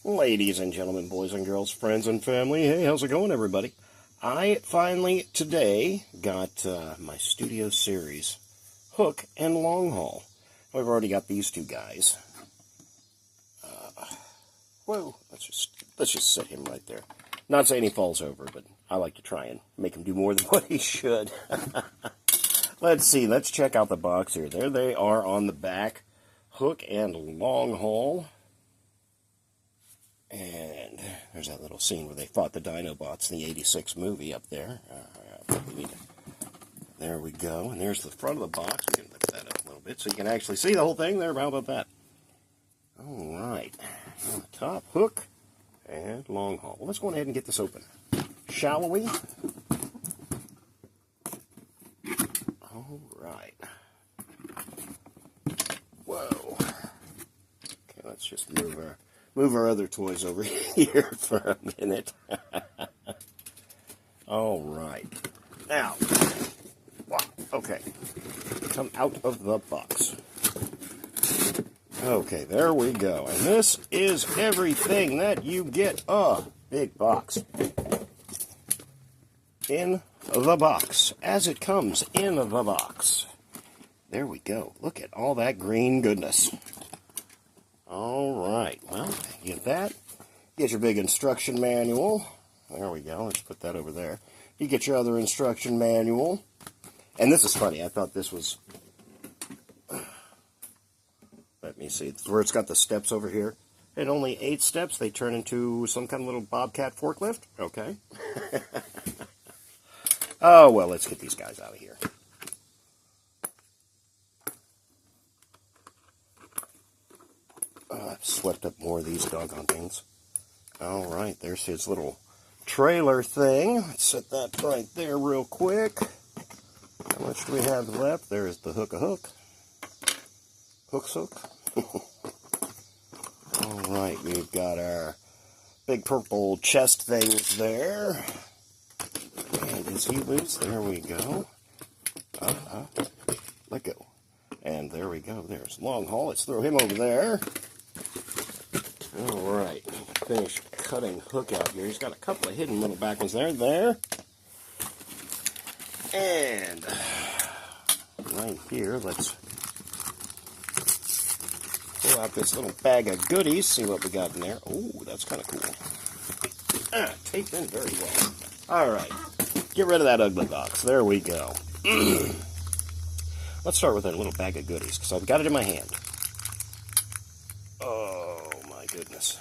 Ladies and gentlemen, boys and girls, friends and family, hey, how's it going, everybody? I finally, today, got my Studio Series hook and long haul. We've already got these two guys. Whoa, let's just set him right there. Not saying he falls over, but I like to try and make him do more than what he should. Let's see, let's check out the box here. There they are on the back, hook and long haul. And there's that little scene where they fought the Dinobots in the '86 movie up there. There we go. And there's the front of the box. We can lift that up a little bit so you can actually see the whole thing there. How about that? All right. On the top, hook and long haul. Well, let's go ahead and get this open. Shall we? All right. Whoa. Okay, let's just move our other toys over here for a minute. All right. Now, wow, okay. Come out of the box. Okay, there we go. And this is everything that you get. Big box. In the box. As it comes in the box. There we go. Look at all that green goodness. All right, well, you get that. Get your big instruction manual. There we go. Let's put that over there. You get your other instruction manual. And this is funny. I thought this was... Let me see. It's where it's got the steps over here. And only 8 steps. They turn into some kind of little bobcat forklift. Okay. Oh, well, let's get these guys out of here. I've swept up more of these doggone things. All right, there's his little trailer thing. Let's set that right there real quick. How much do we have left? There's the hook. Hook's hook. All right, we've got our big purple chest things there. And is he loose? There we go. Let go. And there we go. There's long haul. Let's throw him over there. All right, finish cutting hook out here. He's got a couple of hidden little back ones there. And right here, let's pull out this little bag of goodies, see what we got in there. Oh, that's kind of cool. Taped in very well. All right, get rid of that ugly box. There we go. Let's start with a little bag of goodies, because I've got it in my hand. Oh, my goodness.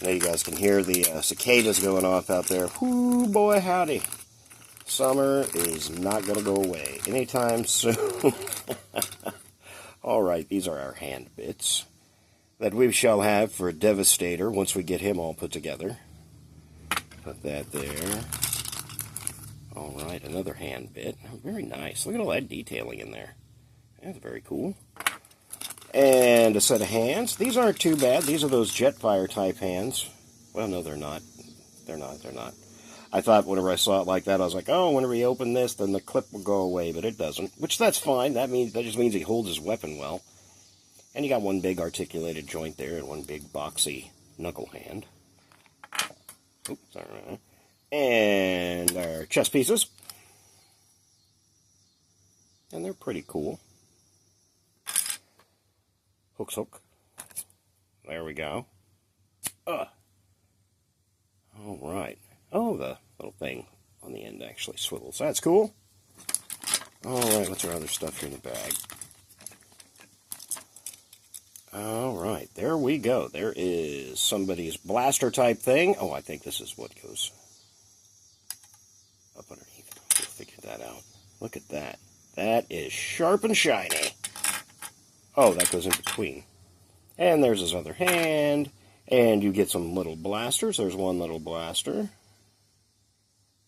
Now you guys can hear the cicadas going off out there. Whoo, boy, howdy. Summer is not going to go away anytime soon. All right, these are our hand bits that we shall have for Devastator once we get him all put together. Put that there. All right, another hand bit. Very nice. Look at all that detailing in there. That's very cool. And a set of hands. These aren't too bad. These are those Jetfire type hands. Well, no, they're not. They're not. I thought whenever I saw it like that, I was like, oh, whenever we open this, then the clip will go away, but it doesn't. Which, that's fine. That just means he holds his weapon well. And you got one big articulated joint there and one big boxy knuckle hand. Oops, all right. And our chest pieces. And they're pretty cool. Hook's hook. There we go. All right. Oh, the little thing on the end actually swivels. That's cool. All right, what's our other stuff here in the bag? All right, there we go. There is somebody's blaster type thing. Oh, I think this is what goes up underneath. We'll figure that out. Look at that. That is sharp and shiny. Oh, that goes in between. And there's his other hand. And you get some little blasters. There's one little blaster.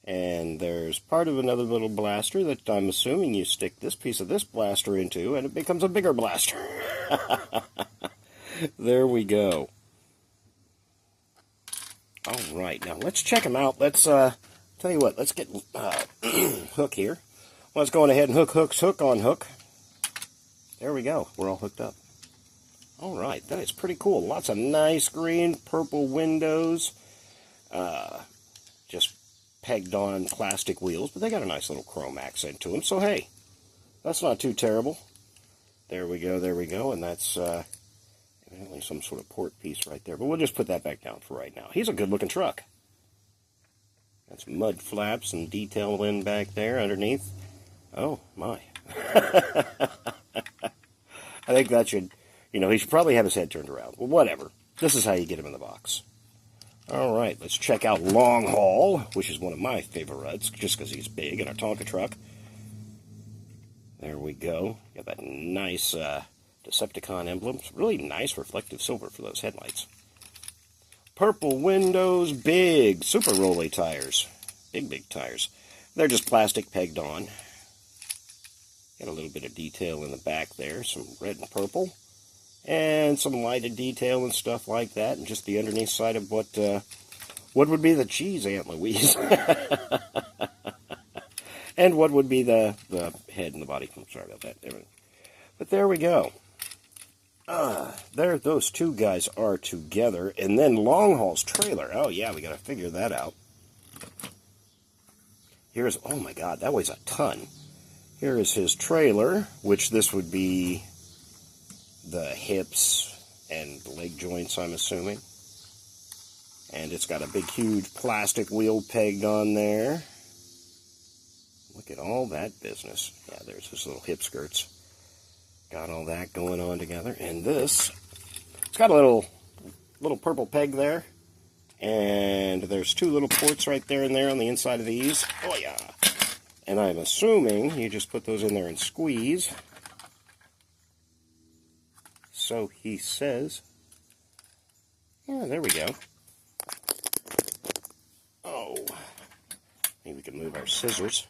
And there's part of another little blaster that I'm assuming you stick this piece of this blaster into, and it becomes a bigger blaster. There we go. All right, now let's check them out. Let's, tell you what, let's get Hook here. Let's go on ahead and hook on Hook. There we go. We're all hooked up. All right, that is pretty cool. Lots of nice green, purple windows. Just pegged on plastic wheels, but they got a nice little chrome accent to them. So, hey, that's not too terrible. There we go, and that's evidently some sort of port piece right there. But we'll just put that back down for right now. He's a good-looking truck. Got some mud flaps and detail in back there underneath. Oh, my. I think that should, he should probably have his head turned around. Well, whatever. This is how you get him in the box. All right, let's check out Long Haul, which is one of my favorites, just because he's big in a Tonka truck. There we go. Got that nice Decepticon emblem. It's really nice reflective silver for those headlights. Purple windows, big, super rolly tires. Big tires. They're just plastic pegged on. Got a little bit of detail in the back there, some red and purple. And some lighted detail and stuff like that. And just the underneath side of what would be the cheese, Aunt Louise. And what would be the head and the body. I'm sorry about that. But there we go. There those two guys are together. And then Long Haul's trailer. Oh, yeah, we got to figure that out. Here's, oh my God, that weighs a ton. Here is his trailer, which this would be the hips and leg joints, I'm assuming. And it's got a big, huge plastic wheel pegged on there. Look at all that business. Yeah, there's his little hip skirts. Got all that going on together. And this, it's got a little purple peg there. And there's two little ports right there and there on the inside of these. Oh, yeah. And I'm assuming you just put those in there and squeeze. So he says. Yeah, there we go. Oh. Maybe we can move our scissors.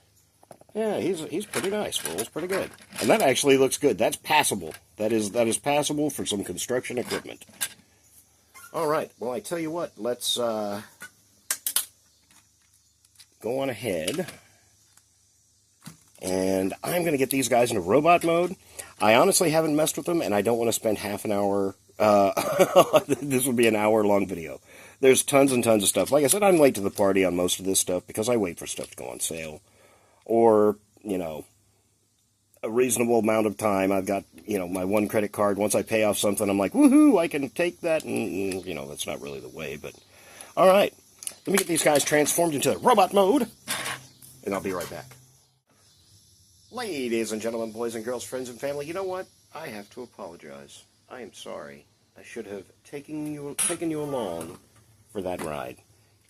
Yeah, he's pretty nice. Rolls pretty good. And that actually looks good. That's passable. That is passable for some construction equipment. All right. Well, I tell you what. Let's go on ahead. And I'm going to get these guys into robot mode. I honestly haven't messed with them, and I don't want to spend half an hour. This would be an hour-long video. There's tons and tons of stuff. Like I said, I'm late to the party on most of this stuff because I wait for stuff to go on sale. Or, a reasonable amount of time. I've got, my one credit card. Once I pay off something, I'm like, woohoo, I can take that. And, that's not really the way. But, all right. Let me get these guys transformed into robot mode. And I'll be right back. Ladies and gentlemen, boys and girls, friends and family, you know what? I have to apologize. I am sorry. I should have taken you along for that ride.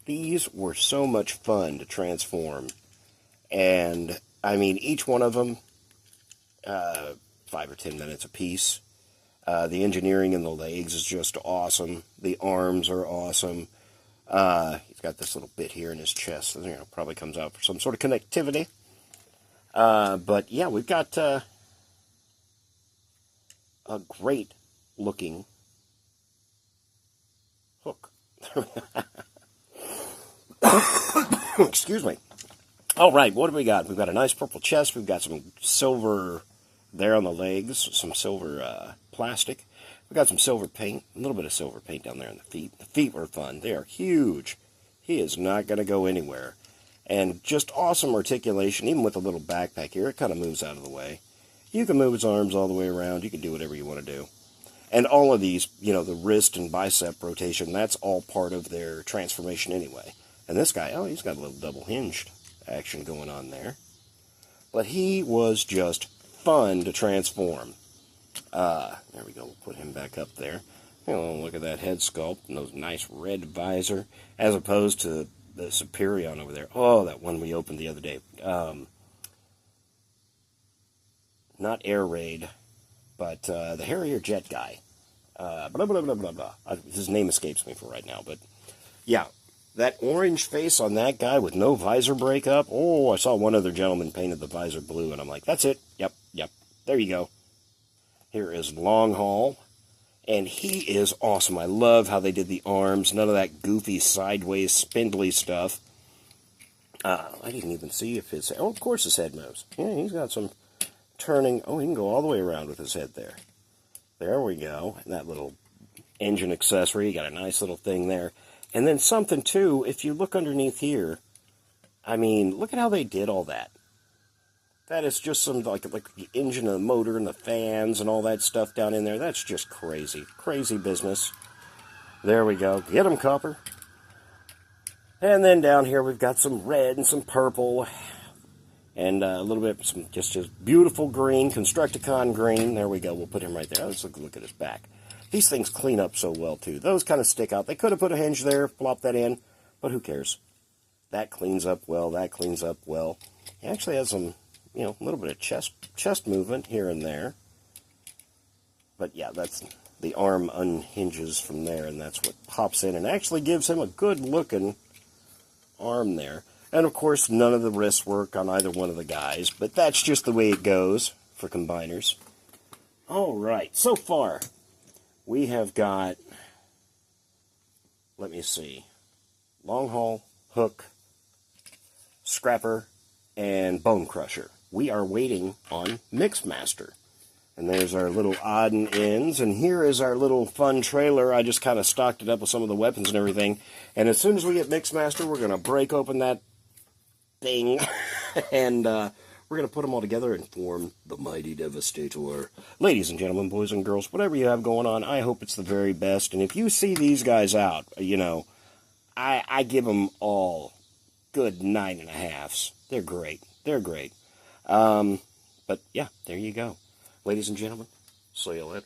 These were so much fun to transform. And, I mean, each one of them, 5 or 10 minutes apiece. The engineering in the legs is just awesome. The arms are awesome. He's got this little bit here in his chest. Probably comes out for some sort of connectivity. But yeah, we've got a great looking hook. Excuse me. All right, what do we got? We've got a nice purple chest. We've got some silver there on the legs, some silver plastic. We've got some silver paint, a little bit of silver paint down there on the feet. The feet were fun. They are huge. He is not going to go anywhere. And just awesome articulation, even with a little backpack here. It kind of moves out of the way. You can move his arms all the way around. You can do whatever you want to do. And all of these, the wrist and bicep rotation, that's all part of their transformation anyway. And this guy, oh, he's got a little double hinged action going on there. But he was just fun to transform. There we go. We'll put him back up there. Look at that head sculpt and those nice red visor, as opposed to the Superion over there. Oh, that one we opened the other day. Not Air Raid, but the Harrier Jet guy. Blah, blah, blah, blah, blah. His name escapes me for right now, but yeah. That orange face on that guy with no visor breakup. Oh, I saw one other gentleman painted the visor blue, and I'm like, that's it. Yep. There you go. Here is Long Haul, and he is awesome. I love how they did the arms. None of that goofy, sideways, spindly stuff. I didn't even see if his... Oh, of course his head moves. Yeah, he's got some turning... Oh, he can go all the way around with his head there. There we go. And that little engine accessory, you got a nice little thing there. And then something, too, if you look underneath here, I mean, look at how they did all that. That is just some, like the engine and the motor and the fans and all that stuff down in there. That's just crazy. Crazy business. There we go. Get them, Copper. And then down here we've got some red and some purple. And a little bit, some just beautiful green, Constructicon green. There we go. We'll put him right there. Let's look at his back. These things clean up so well, too. Those kind of stick out. They could have put a hinge there, plop that in, but who cares? That cleans up well. That cleans up well. He actually has some, you know, a little bit of chest movement here and there. But yeah, that's the arm unhinges from there, and that's what pops in and actually gives him a good-looking arm there. And, of course, none of the wrist work on either one of the guys, but that's just the way it goes for combiners. All right, so far, we have got, let me see, Long Haul, Hook, Scrapper, and Bone Crusher. We are waiting on Mixmaster. And there's our little odd and ends, and here is our little fun trailer. I just kind of stocked it up with some of the weapons and everything. And as soon as we get Mixmaster, we're going to break open that thing, and we're going to put them all together and form the Mighty Devastator. Ladies and gentlemen, boys and girls, whatever you have going on, I hope it's the very best. And if you see these guys out, you know, I give them all good 9.5s. They're great. They're great. But yeah, there you go. Ladies and gentlemen, see you later.